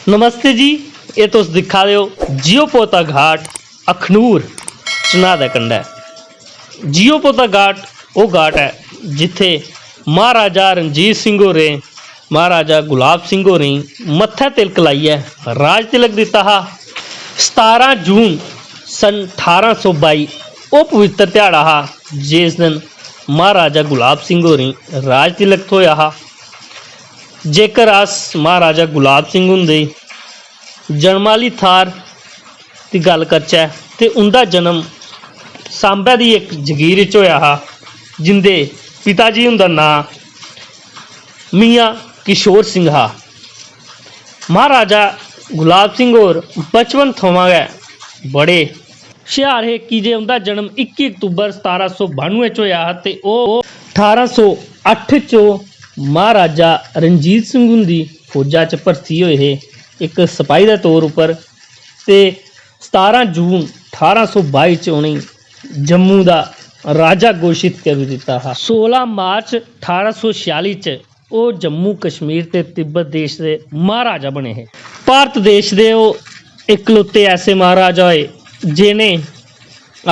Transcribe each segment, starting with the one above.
नमस्ते जी, ये तुस दिखा रहे हो जियोपोता घाट अखनूर चनाह दा कंढा है। जियोपोता घाट वो घाट है जिथे महाराजा रणजीत सिंह होरें महाराजा गुलाब सिंह होरें मत्था तिलक लाइयै राज तिलक दिता हा। 17 जून सन 1822 वो पवित्र ध्याड़ा हा जिस दिन महाराजा गुलाब सिंह होरें राज तिलक थोया हा। जेकर अस महाराजा गुलाब सिंह हुंदे जन्म आह्ली थार दी गल करचै ते उंदा जन्म सांबे दी इक जगीर च होया हा जिंदे पिता जी हुंदा नां मियाँ किशोर सिंह हा। महाराजा गुलाब सिंह होर बचपन थमां गै बड़े हुशियार हे कि जे उंदा जन्म 21 अक्तूबर 1792 च होया हा ते ओह् 1808 च महाराजा रणजीत सिंह हुंदी फौजा च भर्ती होए हे एक सिपाही दे तौर उप्पर ते 17 जून 1822 च उ'नें जम्मू दा राजा घोषित करी दिता हा। 16 मार्च 1846 च ओह् जम्मू कश्मीर ते तिब्बत देश दे महाराजा बने हे। भारत देश दे ओह् इकलौते ऐसे महाराजा होए जि'नें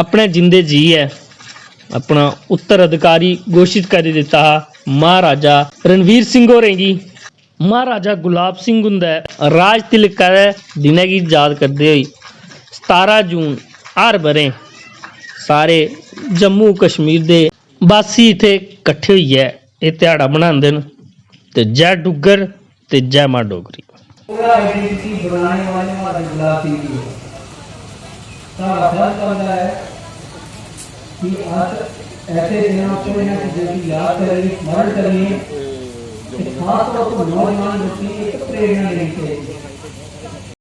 अपने जिंदे जीए अपना उत्तराधिकारी घोषित करी दिता हा महाराजा रणवीर सिंह होरें गी। महाराजा गुलाब सिंह हुंदे राज तिलक दे दिनै गी याद करदे होई 17 जून हर ब'रें सारे जम्मू कश्मीर दे वासी इत्थै कट्ठे होइयै एह् ध्याड़ा मनांदे न ते जय डुग्गर ते जय मां डोगरी। पूरा आइडेंटिटी बनाने वाले महाराजा गुलाब सिंह जी है। सारा फर्ज बनता है कि आज ऐसे दिनों को इन्हें चीज़ों की याद करेंगे, स्मरण करेंगे कि खास तौर पर नौजवान बच्चे एक प्रेरणा लेनी चाहिए।